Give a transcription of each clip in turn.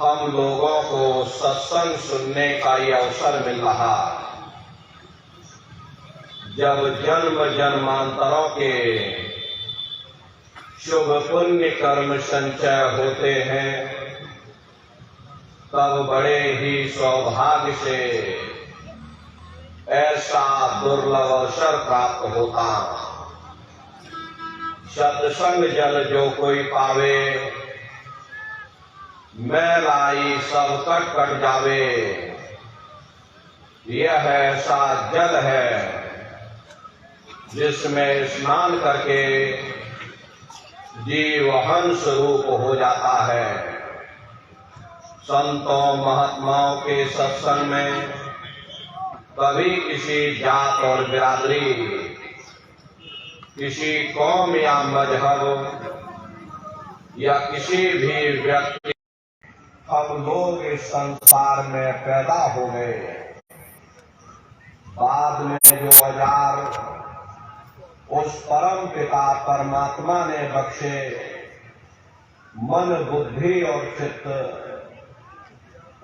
हम लोगों को सत्संग सुनने का ये अवसर मिल रहा। जब जन्म जन्मांतरों के शुभ पुण्य कर्म संचय होते हैं, तब बड़े ही सौभाग्य से ऐसा दुर्लभ अवसर प्राप्त होता। सत्संग जल जो कोई पावे, मैल आई सब कट कट जावे। यह ऐसा जल है जिसमें स्नान करके जीव हंस रूप हो जाता है। संतों महात्माओं के सत्संग में कभी किसी जात और बिरादरी, किसी कौम या मजहब या किसी भी व्यक्ति, हम लोग इस संसार में पैदा हो गए। बाद में जो औजार उस परम पिता परमात्मा ने बख्शे, मन बुद्धि और चित्त,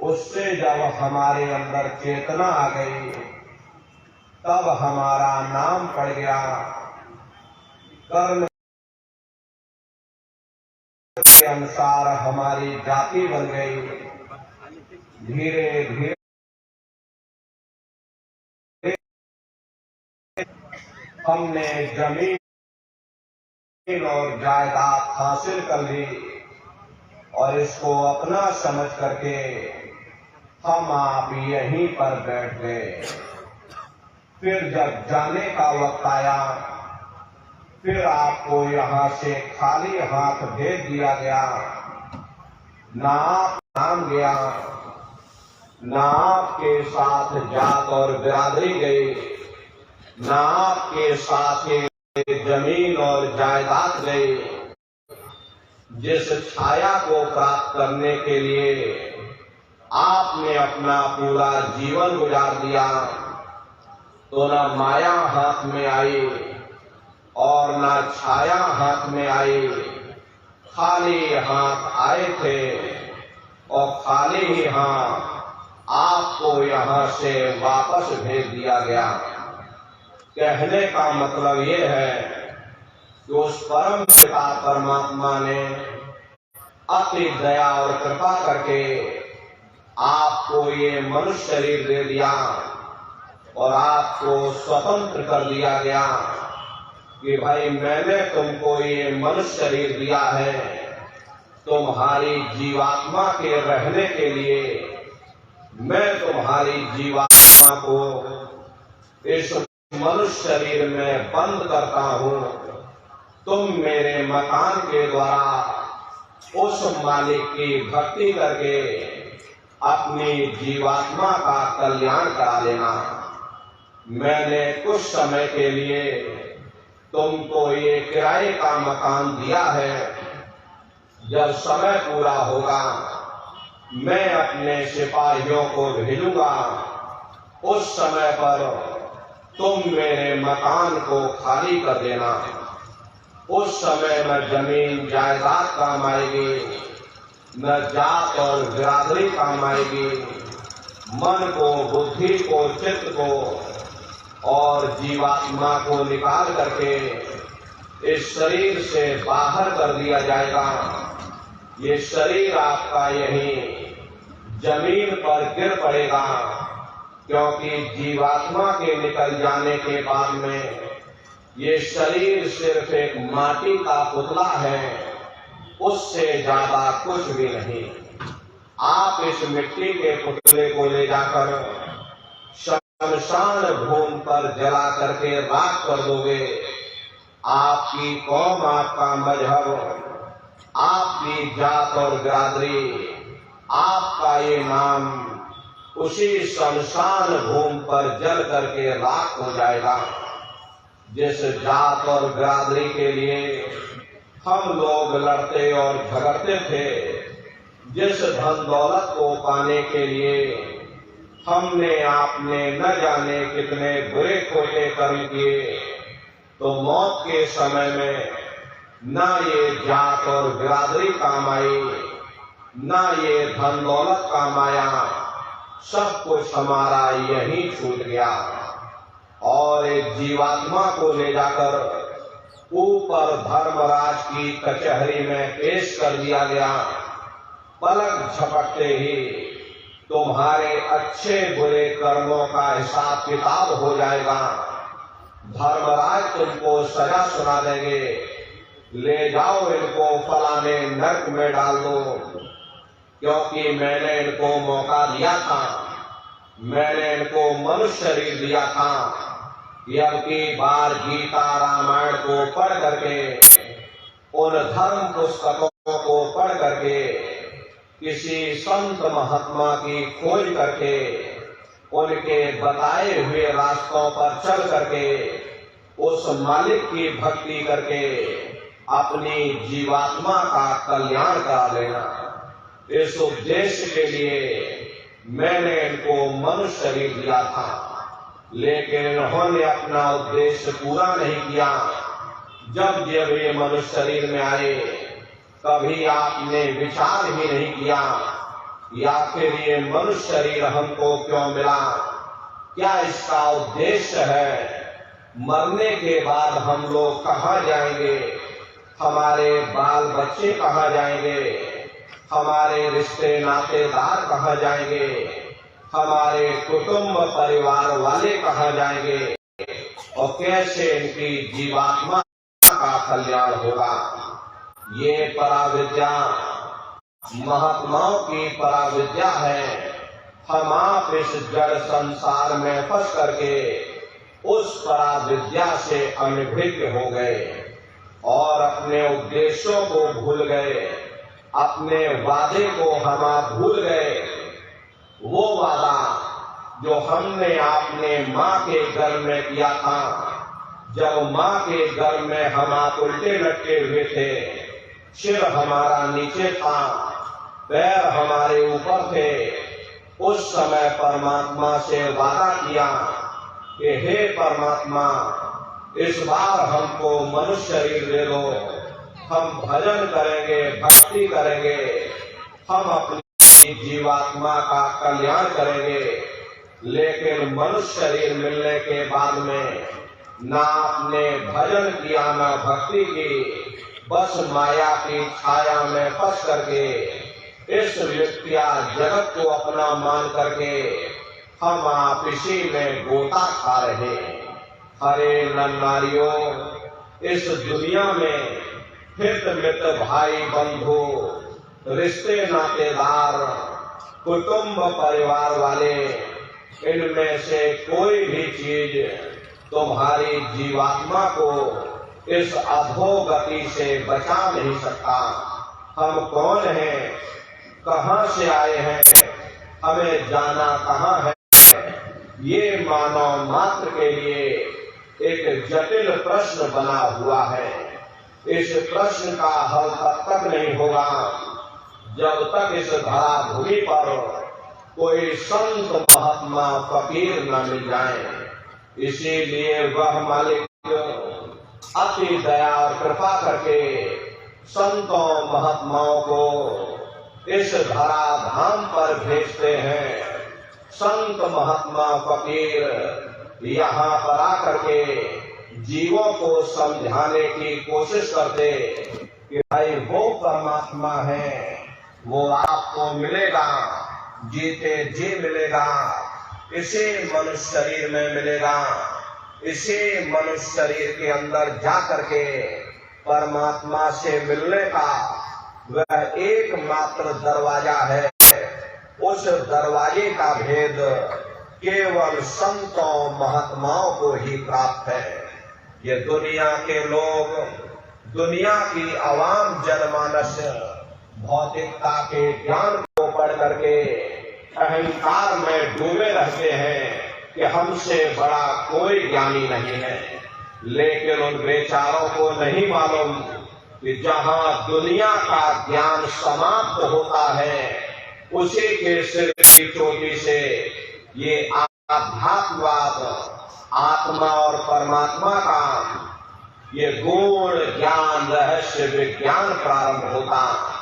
उससे जब हमारे अंदर चेतना आ गई, तब हमारा नाम पड़ गया। कर्म के अनुसार हमारी जाति बन गई। धीरे धीरे हमने जमीन और जायदाद हासिल कर ली और इसको अपना समझ करके हम आप यहीं पर बैठ गए। फिर जब जाने का वक्त आया, फिर आपको यहां से खाली हाथ भेज दिया गया। ना आप नाम गया, ना आपके साथ जात और बिरादरी गई, ना आपके साथ जमीन और जायदाद गई। जिस छाया को प्राप्त करने के लिए आपने अपना पूरा जीवन गुजार दिया, तो न माया हाथ में आई और न छाया हाथ में आई। खाली हाथ आए थे और खाली ही हाथ आपको यहां से वापस भेज दिया गया। कहने का मतलब ये है कि उस परम पिता परमात्मा ने अपनी दया और कृपा करके आपको ये मनुष्य शरीर दे दिया और आपको स्वतंत्र कर दिया गया कि भाई मैंने तुमको ये मनुष्य शरीर दिया है तुम्हारी जीवात्मा के रहने के लिए। मैं तुम्हारी जीवात्मा को इस मनुष्य शरीर में बंद करता हूं। तुम मेरे मकान के द्वारा उस मालिक की भक्ति करके अपनी जीवात्मा का कल्याण करा लेना। मैंने कुछ समय के लिए तुमको ये किराए का मकान दिया है। जब समय पूरा होगा, मैं अपने सिपाहियों को भेजूंगा। उस समय पर तुम मेरे मकान को खाली कर देना। उस समय न जमीन जायदाद काम आएगी, न जात और बिरादरी काम आएगी। मन को, बुद्धि को, चित्त को और जीवात्मा को निकाल करके इस शरीर से बाहर कर दिया जाएगा। ये शरीर आपका यहीं जमीन पर गिर पड़ेगा, क्योंकि जीवात्मा के निकल जाने के बाद में ये शरीर सिर्फ एक माटी का पुतला है, उससे ज्यादा कुछ भी नहीं। आप इस मिट्टी के पुतले को ले जाकर शमशान भूमि पर जला करके राख कर दोगे। आपकी कौम, आपका मजहब, आपकी जात और बिरादरी, आपका ये नाम उसी शमशान भूमि पर जल करके राख हो जाएगा। जिस जात और बिरादरी के लिए हम लोग लड़ते और झगड़ते थे, जिस धन दौलत को पाने के लिए हमने आपने न जाने कितने बुरे खोटे कर्म किए, तो मौत के समय में न ये जात और बिरादरी काम आई, ना ये धन दौलत का माया, सब कुछ हमारा यहीं छूट गया। और एक जीवात्मा को ले जाकर ऊपर धर्मराज की कचहरी में पेश कर दिया गया। पलक झपकते ही तुम्हारे अच्छे बुरे कर्मों का हिसाब किताब हो जाएगा। धर्मराज तुमको सजा सुना देंगे, ले जाओ इनको फलाने नरक में डाल दो, क्योंकि मैंने इनको मौका दिया था, मैंने इनको मनुष्य शरीर दिया था। कि अब की बार गीता रामायण को पढ़ करके, उन धर्म पुस्तकों को पढ़ करके, किसी संत महात्मा की खोज करके, उनके बताए हुए रास्तों पर चल करके, उस मालिक की भक्ति करके अपनी जीवात्मा का कल्याण करा लेना। इस उद्देश्य के लिए मैंने इनको मनुष्य शरीर दिया था, लेकिन इन्होंने अपना उद्देश्य पूरा नहीं किया। जब ये मनुष्य शरीर में आए, कभी आपने विचार ही नहीं किया या फिर ये मनुष्य शरीर हमको क्यों मिला, क्या इसका उद्देश्य है, मरने के बाद हम लोग कहाँ जाएंगे, हमारे बाल बच्चे कहाँ जाएंगे, हमारे रिश्ते नातेदार कहाँ जाएंगे, हमारे कुटुंब परिवार वाले कहाँ जाएंगे, और कैसे इनकी जीवात्मा का कल्याण होगा। ये पराविद्या महात्माओं की पराविद्या है। हम आप इस जड़ संसार में फंस करके उस पराविद्या से अनभिज्ञ हो गए और अपने उद्देश्यों को भूल गए, अपने वादे को हम आप भूल गए। वो वादा जो हमने आपने माँ के गर्भ में किया था, जब माँ के गर्भ में हम आप उल्टे लटके हुए थे, सिर हमारा नीचे था, पैर हमारे ऊपर थे, उस समय परमात्मा से वादा किया कि हे परमात्मा, इस बार हमको मनुष्य शरीर दे दो, हम भजन करेंगे, भक्ति करेंगे, हम अपनी जीवात्मा का कल्याण करेंगे। लेकिन मनुष्य शरीर मिलने के बाद में ना आपने भजन किया, ना भक्ति की, बस माया की छाया में फंस करके इस विद्या जगत को अपना मान करके हम आप इसी में गोता खा रहे हैं। हरे नर-नारियों, इस दुनिया में हित मित्र भाई बंधु, रिश्ते नातेदार, कुटुंब परिवार वाले, इनमें से कोई भी चीज तुम्हारी जीवात्मा को इस अधोगति से बचा नहीं सकता। हम कौन हैं, कहाँ से आए हैं, हमें जाना कहाँ है, ये मानव मात्र के लिए एक जटिल प्रश्न बना हुआ है। इस प्रश्न का हल तब तक नहीं होगा जब तक इस धरा भूमि पर कोई संत महात्मा फकीर न मिल जाए। इसीलिए वह मालिक अति दया और कृपा करके संतों महात्माओं को इस धरा धाम पर भेजते हैं। संत महात्मा फकीर यहाँ पर आकर के जीवों को समझाने की कोशिश करते कि भाई वो परमात्मा है, वो आपको मिलेगा, जीते जी मिलेगा, इसी मनुष्य शरीर में मिलेगा। इसी मनुष्य शरीर के अंदर जाकर के परमात्मा से मिलने का वह एकमात्र दरवाजा है। उस दरवाजे का भेद केवल संतों महात्माओं को ही प्राप्त है। ये दुनिया के लोग, दुनिया की आवाम जनमानस भौतिकता के ज्ञान को पढ़ करके अहंकार में डूबे रहते हैं कि हमसे बड़ा कोई ज्ञानी नहीं है। लेकिन उन बेचारों को नहीं मालूम कि जहाँ दुनिया का ज्ञान समाप्त होता है, उसी के सिर की चोटी से ये आध्यात्मवाद, आत्मा और परमात्मा का ये गूढ़ ज्ञान, रहस्य विज्ञान प्रारंभ होता।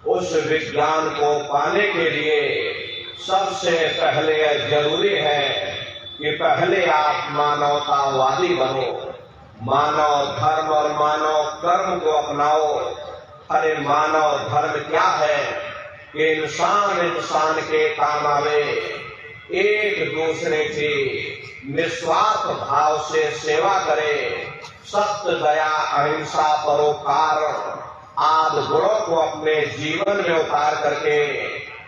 उस विज्ञान को पाने के लिए सबसे पहले यह जरूरी है कि पहले आप मानवतावादी बनो, मानव धर्म और मानव कर्म को अपनाओ। अरे मानव धर्म क्या है कि इंसान इंसान के काम आवे, एक दूसरे की निस्वार्थ भाव से सेवा करे, सत्य दया अहिंसा परोपकार आदि गुणों को अपने जीवन में उतार करके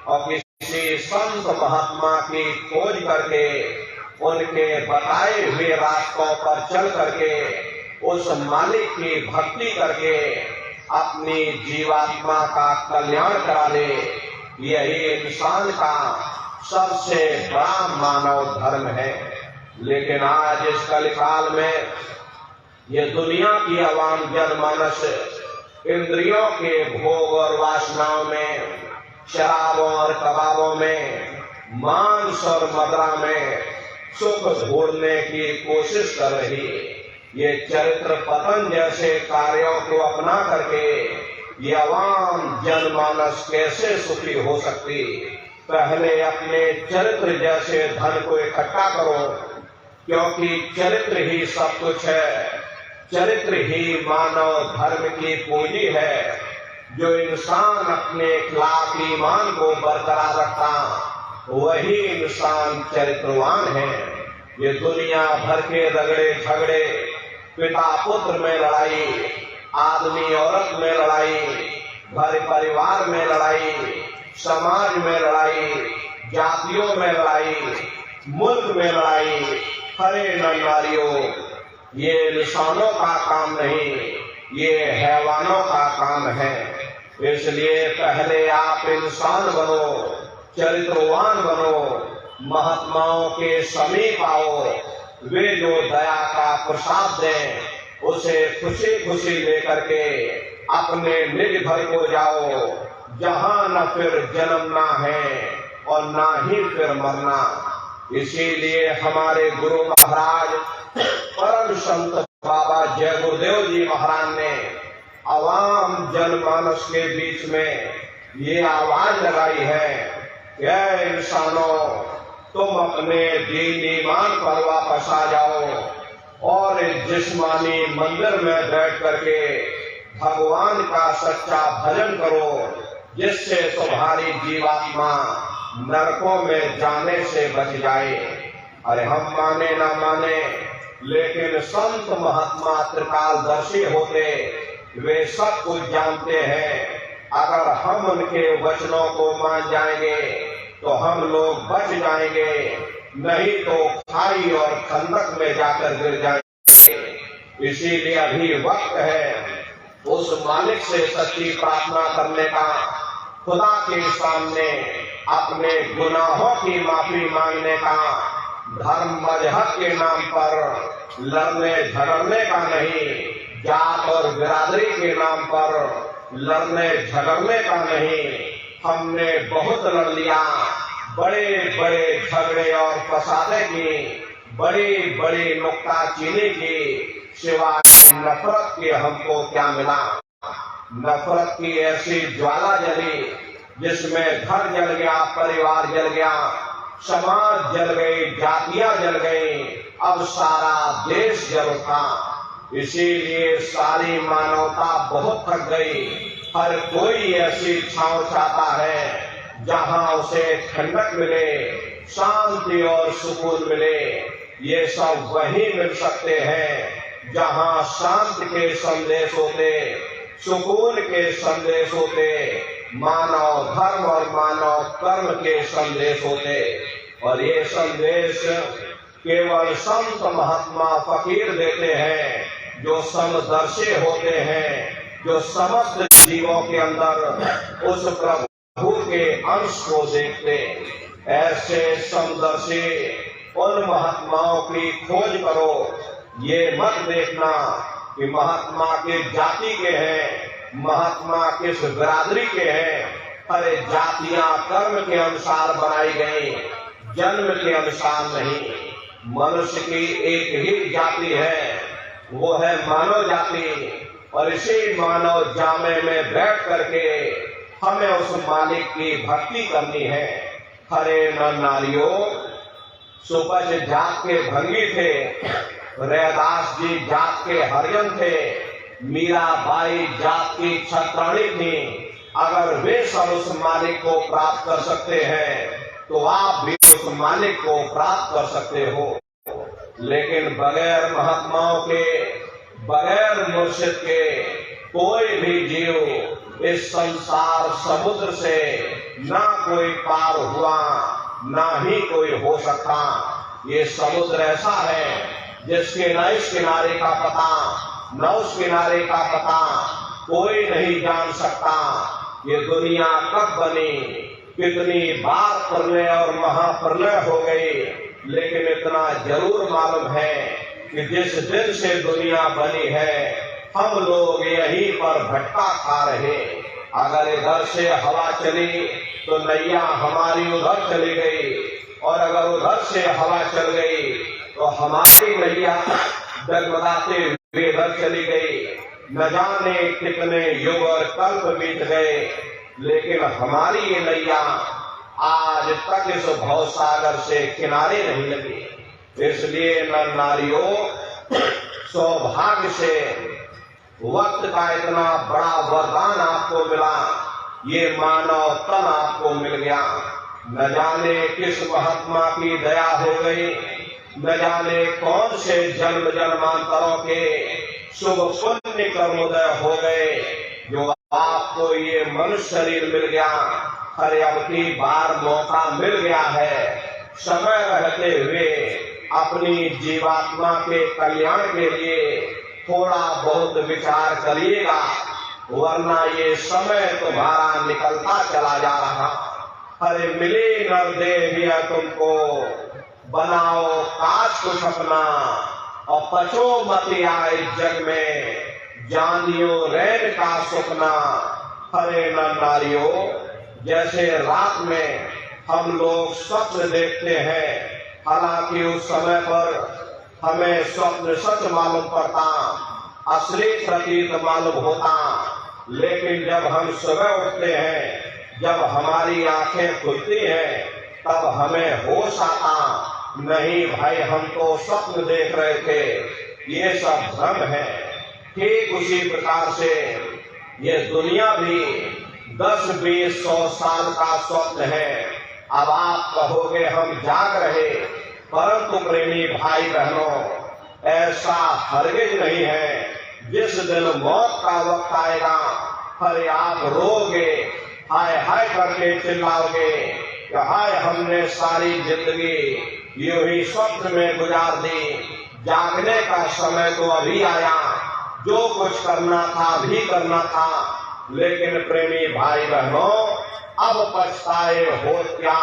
और किसी संत महात्मा की खोज करके उनके बताए हुए रास्तों पर चल करके उस मालिक की भक्ति करके अपनी जीवात्मा का कल्याण करा ले, यही इंसान का सबसे बड़ा मानव धर्म है। लेकिन आज इस कलिकाल में ये दुनिया की आवाम जनमानस इंद्रियों के भोग और वासनाओं में, शराबों और कबाबों में, मांस और मदिरा में सुख ढूंढने की कोशिश कर रही। ये चरित्र पतन जैसे कार्यों को अपना करके ये आवाम जनमानस कैसे सुखी हो सकती? पहले अपने चरित्र जैसे धन को इकट्ठा करो, क्योंकि चरित्र ही सब कुछ है। चरित्र ही मानव धर्म की पूंजी है। जो इंसान अपने इखलाक ईमान को बरकरार रखता वही इंसान चरित्रवान है। ये दुनिया भर के रगड़े झगड़े, पिता पुत्र में लड़ाई, आदमी औरत में लड़ाई, घर परिवार में लड़ाई, समाज में लड़ाई, जातियों में लड़ाई, मुल्क में लड़ाई, हरे नारियों, ये इंसानों का काम नहीं, ये हैवानों का काम है। इसलिए पहले आप इंसान बनो, चरित्रवान बनो, महात्माओं के समीप आओ। वे जो दया का प्रसाद दें उसे खुशी खुशी लेकर के अपने निज घर को जाओ, जहाँ न फिर जन्मना है और ना ही फिर मरना। इसीलिए हमारे गुरु महाराज परम संत बाबा जय गुरुदेव जी महाराज ने आवाम जनमानस के बीच में ये आवाज लगाई है कि ऐ इंसानों, तुम अपने दीन ईमान पर वापस आ जाओ और जिस्मानी मंदिर में बैठ करके भगवान का सच्चा भजन करो, जिससे तुम्हारी जीवात्मा नरकों में जाने से बच जाए। अरे हम माने ना माने, लेकिन संत महात्मा त्रिकालदर्शी होते, वे सब कुछ जानते हैं। अगर हम उनके वचनों को मान जाएंगे तो हम लोग बच जाएंगे, नहीं तो खाई और खंदक में जाकर गिर जाएंगे। इसीलिए अभी वक्त है उस मालिक से सच्ची प्रार्थना करने का, खुदा के सामने अपने गुनाहों की माफी मांगने का, धर्म मजहब के नाम पर लड़ने झगड़ने का नहीं, जात और बिरादरी के नाम पर लड़ने झगड़ने का नहीं। हमने बहुत लड़ लिया, बड़े बड़े झगड़े और फसादे की, बड़ी बड़ी नुक्ताचीनी की, सिवाय नफरत के हमको क्या मिला? नफरत की ऐसी ज्वाला जली जिसमें घर जल गया, परिवार जल गया, समाज जल गई, जातियां जल गई, अब सारा देश जल उठा। इसीलिए सारी मानवता बहुत थक गई। हर कोई ऐसी छांव चाहता है जहां उसे ठंडक मिले, शांति और सुकून मिले। ये सब वही मिल सकते हैं जहां शांति के संदेश होते, सुकून के संदेश होते, मानव धर्म और मानव कर्म के संदेश होते। और ये संदेश केवल संत महात्मा फकीर देते हैं, जो समदर्शी होते हैं, जो समस्त जीवों के अंदर उस प्रभु के अंश को देखते। ऐसे समदर्शी उन महात्माओं की खोज करो। ये मत देखना कि महात्मा किस जाति के हैं, महात्मा किस बिरादरी के हैं। अरे जातियां कर्म के अनुसार बनाई गई, जन्म के अनुसार नहीं। मनुष्य की एक ही जाति है, वो है मानव जाति। और इसी मानव जामे में बैठ करके हमें उस मालिक की भक्ति करनी है। हरे नर नारियों, सुपच जात के भंगी थे, रैदास जी जात के हरिजन थे, मीराबाई जात की छत्राणी थी। अगर वे सब उस मालिक को प्राप्त कर सकते हैं तो आप भी उस मालिक को प्राप्त कर सकते हो। लेकिन बगैर महात्माओं के, बगैर मुर्शिद के कोई भी जीव इस संसार समुद्र से ना कोई पार हुआ, ना ही कोई हो सकता। ये समुद्र ऐसा है जिसके न इस किनारे का पता, न उस किनारे का पता कोई नहीं जान सकता। ये दुनिया कब बनी, कितनी बार प्रलय और महाप्रलय हो गई, लेकिन इतना जरूर मालूम है कि जिस दिन से दुनिया बनी है हम लोग यहीं पर भटका खा रहे। अगर इधर से हवा चली तो नैया हमारी उधर चली गई, और अगर उधर से हवा चल गई तो हमारी नैया डगमगाते हुए इधर चली गई। न जाने कितने युग और कल्प बीत गए, लेकिन हमारी ये नैया आज तक इस भव सागर से किनारे नहीं लगी। इसलिए नर नारियों, सौभाग्य से वक्त का इतना बड़ा वरदान आपको मिला, ये मानव तन आपको मिल गया। न जाने किस महात्मा की दया हो गई, न जाने कौन से जन्म जन्मांतरों के शुभ पुण्य कर्मोदय हो गए जो आपको ये मनुष्य शरीर मिल गया। हर अब की बार मौका मिल गया है, समय रहते हुए अपनी जीवात्मा के कल्याण के लिए थोड़ा बहुत विचार करिएगा, वरना ये समय तुम्हारा निकलता चला जा रहा। अरे मिले नर देविया तुमको, बनाओ काश कुछ अपना, और पचो मत आए जग में, जानियो रैन का सुपना। हरे नर नारियों, जैसे रात में हम लोग स्वप्न देखते हैं, हालांकि उस समय पर हमें स्वप्न सच मालूम पड़ता, असली प्रतीत मालूम होता, लेकिन जब हम सुबह उठते हैं, जब हमारी आंखें खुलती हैं, तब हमें होश आता, नहीं भाई हम तो स्वप्न देख रहे थे, ये सब भ्रम है। ठीक उसी प्रकार से ये दुनिया भी 10, 20, 100 साल का स्वप्न है। अब आप कहोगे हम जाग रहे, परंतु प्रेमी भाई बहनों, ऐसा हरगिज नहीं है। जिस दिन मौत का वक्त आएगा, अरे आप रोगे, हाय हाय करके चिल्लाओगे कि हाय हमने सारी जिंदगी यूं ही स्वप्न में गुजार दी, जागने का समय तो अभी आया, जो कुछ करना था भी करना था। लेकिन प्रेमी भाई बहनों, अब पछताए हो क्या,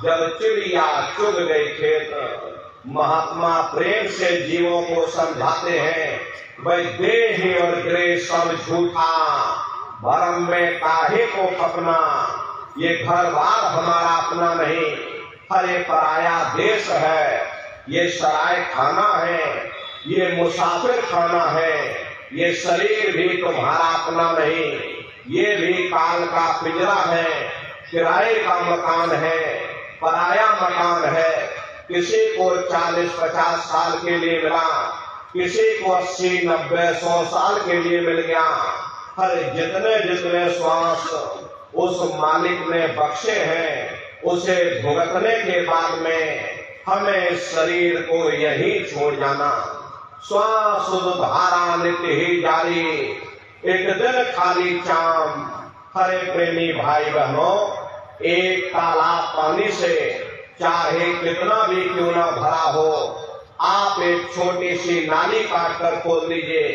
जब चिड़िया चुग गई खेत। महात्मा प्रेम से जीवों को समझाते हैं, भाई देह और ग्रह सब झूठा, भरम में काहे को खपना। ये घर बार हमारा अपना नहीं, हरे पराया देश है। ये सराय खाना है, ये मुसाफिर खाना है। ये शरीर भी तुम्हारा अपना नहीं, ये भी काल का पिंजरा है, किराए का मकान है, पराया मकान है। किसी को 40-50 साल के लिए मिला, किसी को 80-90-100 साल के लिए मिल गया। हर जितने जितने श्वास उस मालिक ने बख्शे हैं, उसे भुगतने के बाद में हमें शरीर को यही छोड़ जाना। श्वास धारा नित्य ही जारी, एक दिन खाली चाम। हरे प्रेमी भाई बहनों, एक तालाब पानी से चाहे कितना भी क्यों न भरा हो, आप एक छोटी सी नाली काट कर खोल दीजिए,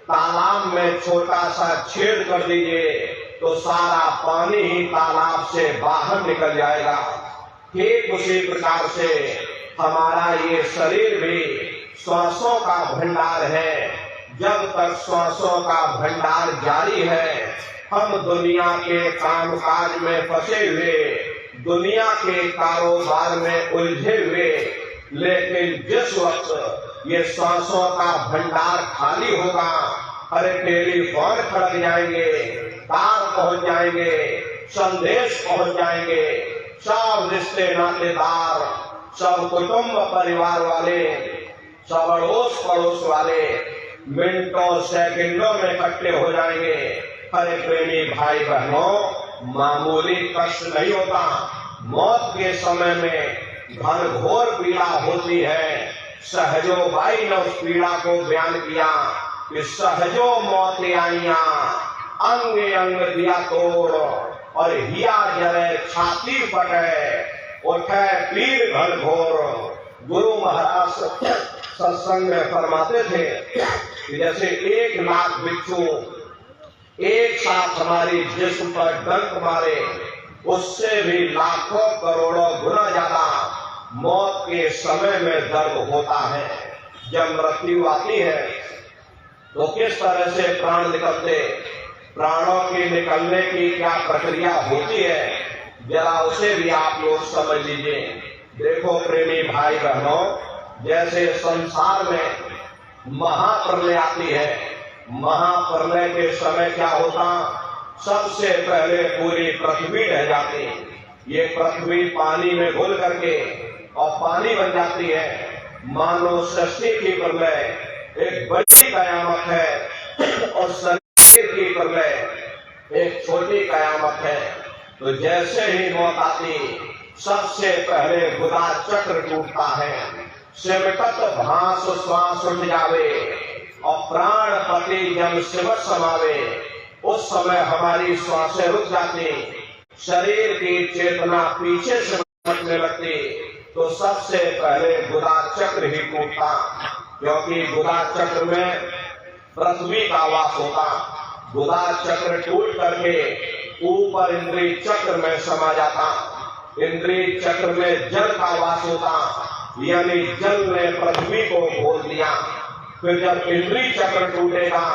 तालाब में छोटा सा छेद कर दीजिए, तो सारा पानी ही तालाब से बाहर निकल जाएगा। ठीक उसी प्रकार से हमारा ये शरीर भी श्वासों का भंडार है। जब तक श्वासों का भंडार जारी है, हम दुनिया के कामकाज में फंसे हुए, दुनिया के कारोबार में उलझे हुए। लेकिन जिस वक्त ये श्वासों का भंडार खाली होगा, अरे टेलीफोन खड़क जाएंगे, तार पहुंच जाएंगे, संदेश पहुंच जाएंगे। सब रिश्ते नातेदार, सब कुटुंब परिवार वाले, सब अड़ोस पड़ोस वाले मिनटों सेकंडों में इकट्ठे हो जाएंगे। हरे प्रेमी भाई बहनों, मामूली कष्ट नहीं होता। मौत के समय में घनघोर पीड़ा होती है। सहजो भाई ने उस पीड़ा को बयान किया कि सहजो मौत आईया, अंग अंग दिया तोड़, और हिया जरे छाती फटे, उठे पीर घनघोर। गुरु महाराज सत्संग में फरमाते थे कि जैसे 1 लाख बिच्छू एक साथ हमारी जिस्म पर डंक मारे, उससे भी लाखों करोड़ों गुना ज्यादा मौत के समय में दर्द होता है। जब मृत्यु आती है तो किस तरह से प्राण निकलते, प्राणों की निकलने की क्या प्रक्रिया होती है, जरा उसे भी आप लोग समझ लीजिए। देखो प्रेमी भाई बहनों, जैसे संसार में महाप्रलय आती है, महाप्रलय के समय क्या होता, सबसे पहले पूरी पृथ्वी ढह जाती। ये पृथ्वी पानी में घुल करके और पानी बन जाती है। मानव सृष्टि की प्रलय एक बड़ी कयामत है और शरीर की प्रलय एक छोटी कयामत है। तो जैसे ही मौत आती, सबसे पहले गुदा चक्र टूटता है, सिमटत भांस श्वास उठ जावे और प्राण पति जब सिमट समावे। उस समय हमारी श्वासें रुक जाती, शरीर की चेतना पीछे सिमटने लगती। तो सबसे पहले गुदा चक्र ही टूटता, क्योंकि गुदा चक्र में पृथ्वी का वास होता। गुदा चक्र टूट करके ऊपर इंद्रिय चक्र में समा जाता। इंद्रिय चक्र में जल का वास होता, यानी जल ने पृथ्वी को घोल दिया। फिर जब इंद्रिय चक्र टूटेगा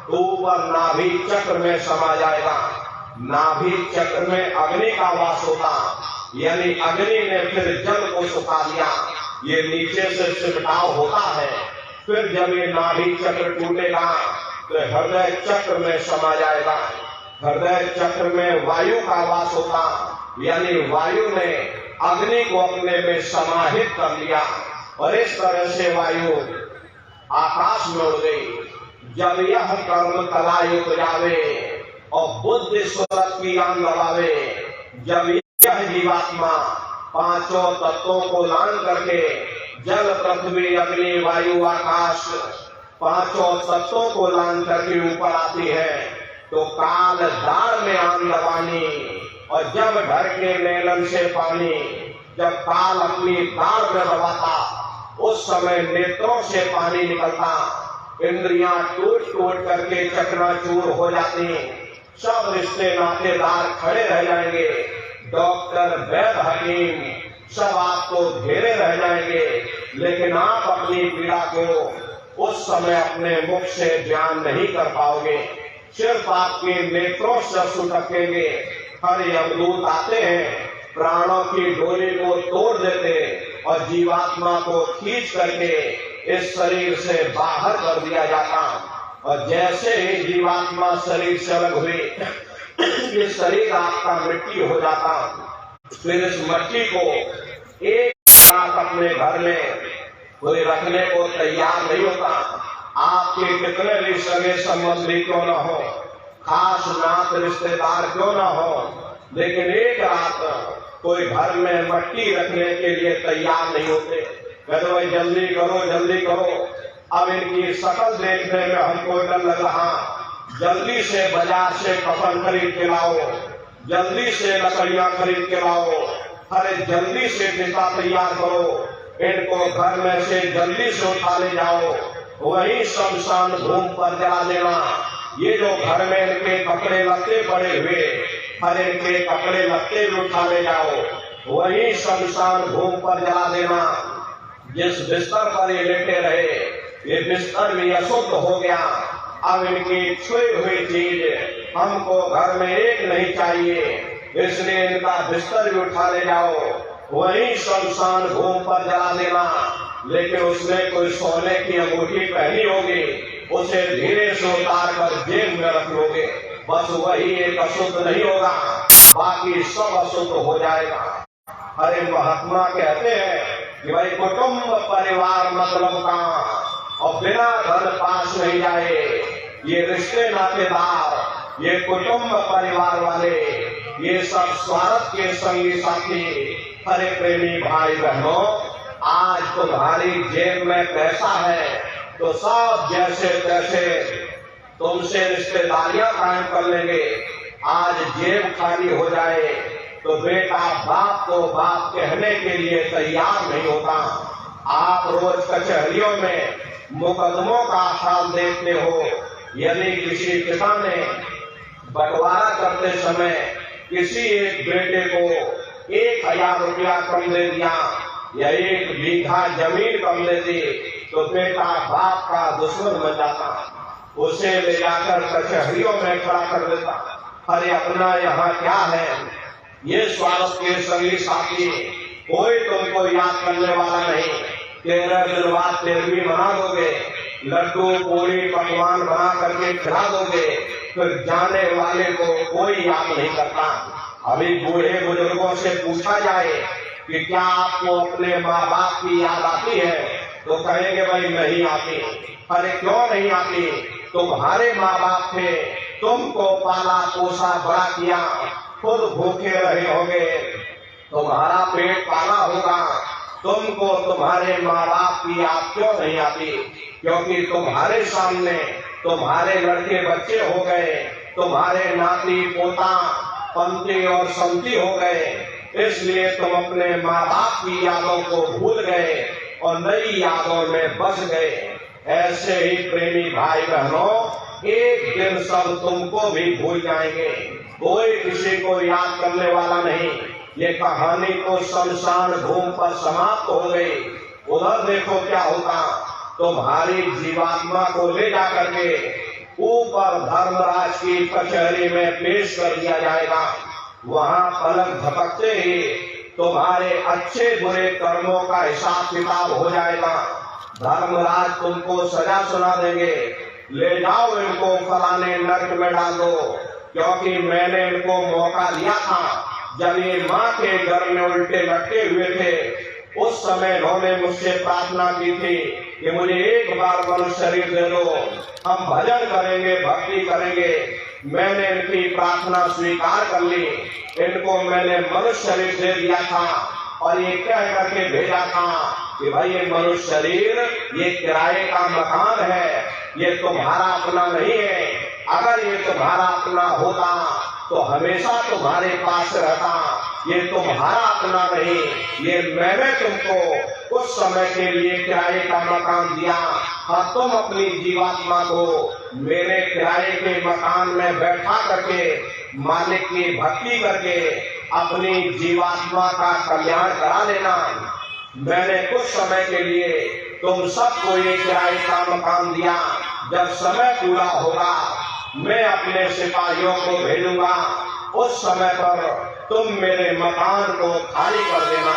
तो ऊपर नाभि चक्र में समा जाएगा। नाभि चक्र में अग्नि का वास होता, यानी अग्नि ने फिर जल को सुखा दिया। ये नीचे से सिमटाव होता है। फिर जब ये नाभि चक्र टूटेगा तो हृदय चक्र में समा जाएगा। हृदय चक्र में वायु का वास होता, यानी वायु ने अग्नि को अपने में समाहित कर लिया और इस तरह से वायु आकाश में उड़ गई। जब यह कर्म कलायुक्त जावे और बुद्धि सूरत की आन लगावे, जब यह जीवात्मा पांचों तत्वों को लान करके जल पृथ्वी अग्नि वायु आकाश पांचों तत्वों को लान करके ऊपर आती है, तो काल दार में आन दबानी और जब ढर के नेलन से पानी, जब काल अपनी दार में दबाता उस समय नेत्रों से पानी निकलता। इंद्रियां टूट टूट करके चकनाचूर हो जाती। सब रिश्ते नातेदार खड़े रह जाएंगे। डॉक्टर वैद्य हकीम सब आपको घेरे रह जाएंगे, लेकिन आप अपनी पीड़ा को उस समय अपने मुख से बयान नहीं कर पाओगे। सिर्फ आपके नेत्रों से सुटकेंगे। हर यमदूत आते हैं, प्राणों की डोरी को तोड़ देते और जीवात्मा को खींच करके इस शरीर से बाहर कर दिया जाता। और जैसे ही जीवात्मा शरीर से अलग हुई, ये शरीर आपका मिट्टी हो जाता। फिर इस मिट्टी को एक साथ अपने घर में कोई रखने को तैयार नहीं होता। आपके कितने भी सगे संबंधी क्यों न हो, खास नात रिश्तेदार क्यों न हो, लेकिन एक रात कोई घर में मिट्टी रखने के लिए तैयार नहीं होते। कहते भाई जल्दी करो जल्दी करो, अब इनकी शकल देखने में हमको डर लग रहा, जल्दी से बाजार से कफन खरीद के लाओ, जल्दी से लकड़ियां खरीद के लाओ, अरे जल्दी से पिता तैयार करो, इनको घर में से जल्दी से उठा ले जाओ, वही शमशान भूमि पर जला देना। ये जो घर में इनके कपड़े लत्ते पड़े हुए, हर इनके कपड़े लत्ते भी उठा ले जाओ, वही शमशान भूमि पर जला देना। जिस बिस्तर पर ये लेटे रहे, ये बिस्तर भी अशुद्ध हो गया। अब इनकी छुई हुई चीज हमको घर में एक नहीं चाहिए, इसलिए इनका बिस्तर भी उठा ले जाओ, वही शमशान भूमि पर जला देना। लेकिन उसने कोई सोने की अंगूठी पहनी होगी, उसे धीरे से उतार कर जेब में रख लोगे। बस वही एक अशुद्ध नहीं होगा, बाकी सब अशुद्ध हो जाएगा। अरे महात्मा कहते हैं कि भाई कुटुंब परिवार मतलब का, और बिना धन पास नहीं जाए। ये रिश्ते नातेदार, ये कुटुंब परिवार वाले, ये सब स्वार्थ के संगी साथी। अरे प्रेमी भाई बहनों, आज तुम्हारी जेब में पैसा है तो सब जैसे तैसे तुमसे रिश्तेदारियां कायम कर लेंगे। आज जेब खाली हो जाए तो बेटा बाप को बाप कहने के लिए तैयार नहीं होता। आप रोज कचहरियों में मुकदमों का हाल देखते हो। यदि किसी पिता ने बंटवारा करते समय किसी एक बेटे को 1000 रुपया कम दे दिया या 1 बीघा जमीन कम दे दी तो बेटा बाप का दुश्मन बन जाता, उसे ले जाकर कचहरियों में खड़ा कर देता। अरे अपना यहाँ क्या है, ये स्वार्थ के संगी साथी, कोई तुमको याद करने वाला नहीं। 13 दिन बाद 13वीं मना दोगे, लड्डू पूरी पकवान बना करके खिला दोगे, फिर जाने वाले को कोई याद नहीं करता। अभी बूढ़े बुजुर्गों से पूछा जाए कि क्या आपको अपने माँ बाप की याद आती है, तो कहेंगे भाई नहीं आती। अरे क्यों नहीं आती, तुम्हारे माँ बाप थे, तुमको पाला पोसा बड़ा किया, खुद भूखे रहे होंगे, तुम्हारा पेट पाला होगा, तुमको तुम्हारे माँ बाप की याद क्यों नहीं आती? क्योंकि तुम्हारे सामने तुम्हारे लड़के बच्चे हो गए, तुम्हारे नाती पोता पंती और संती हो गए, इसलिए तुम अपने माँ बाप की यादों को भूल गए और नई यादों में बस गए। ऐसे ही प्रेमी भाई बहनों, एक दिन सब तुमको भी भूल जाएंगे, कोई किसी को याद करने वाला नहीं। ये कहानी तो शमशान भूमि पर समाप्त हो गई। उधर देखो क्या होता, तुम्हारी जीवात्मा को ले जाकर के ऊपर धर्मराज की कचहरी में पेश कर दिया जाएगा। वहाँ पलक झपकते ही तुम्हारे अच्छे बुरे कर्मों का हिसाब किताब हो जाएगा। धर्मराज तुमको सजा सुना देंगे, ले जाओ इनको फलाने नरक में डाल दो, क्योंकि मैंने इनको मौका दिया था जब ये माँ के घर में उल्टे लटके हुए थे। उस समय उन्होंने मुझसे प्रार्थना की थी कि मुझे एक बार मनुष्य शरीर दे दो, हम भजन करेंगे, भक्ति करेंगे। मैंने इनकी प्रार्थना स्वीकार कर ली, इनको मैंने मनुष्य शरीर दे दिया था और ये कह करके भेजा था कि भाई ये मनुष्य शरीर ये किराए का मकान है, ये तुम्हारा अपना नहीं है। अगर ये तुम्हारा अपना होता तो हमेशा तुम्हारे पास रहता। ये तुम्हारा अपना नहीं, ये मैंने तुमको कुछ समय के लिए किराए का मकान दिया। हाँ, तुम अपनी जीवात्मा को मेरे किराए के मकान में बैठा करके मालिक की भक्ति करके अपनी जीवात्मा का कल्याण करा लेना। मैंने कुछ समय के लिए तुम सबको ये किराए का मकान दिया, जब समय पूरा होगा मैं अपने सिपाहियों को भेजूंगा, उस समय पर तुम मेरे मकान को खाली कर देना।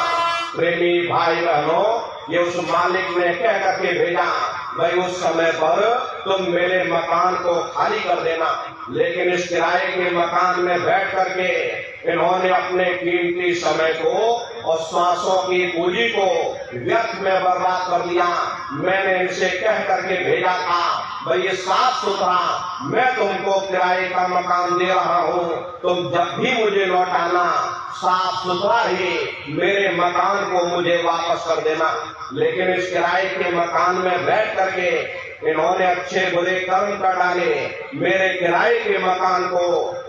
प्रेमी भाई बहनों, ये उस मालिक ने कह करके भेजा, भाई उस समय पर तुम मेरे मकान को खाली कर देना। लेकिन इस किराए के मकान में बैठ करके इन्होंने अपने कीमती समय को और श्वासों की पूंजी को व्यर्थ में बर्बाद कर दिया। मैंने इनसे कह करके भेजा था, भाई ये साफ सुथरा मैं तुमको किराए का मकान दे रहा हूँ, तुम जब भी मुझे लौटाना साफ सुथरा ही मेरे मकान को मुझे वापस कर देना। लेकिन इस किराए के मकान में बैठ करके इन्होंने अच्छे बुरे कर्म कर डाले। मेरे किराए के मकान को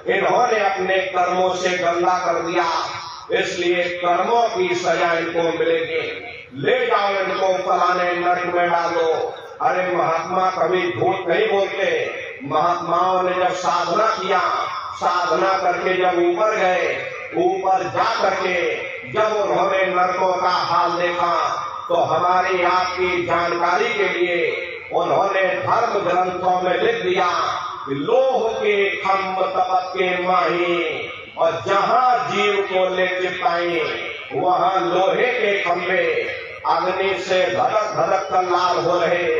इन्होंने अपने कर्मों से गंदा कर दिया, इसलिए कर्मों की सजा इनको मिलेगी। ले जाओ इनको फलाने नरक में डालो। अरे महात्मा कभी झूठ नहीं बोलते। महात्माओं ने जब साधना किया, साधना करके जब ऊपर गए, ऊपर जा करके जब उन्होंने नरकों का हाल देखा, तो हमारी आपकी जानकारी के लिए उन्होंने धर्म ग्रंथों में लिख दिया कि लोह के खम्भ तपत के माही, और जहाँ जीव को ले चिपकाई वहाँ लोहे के खम्भे अग्नि से धड़क धड़क कर लाल हो रहे।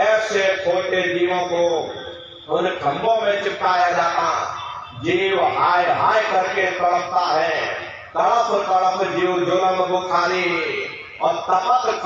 ऐसे छोटे जीवों को उन खम्भों में चिपकाया जाता। जीव हाय हाय करके तड़पता है, तड़प तड़प जीव जुलम बुखारी और तपत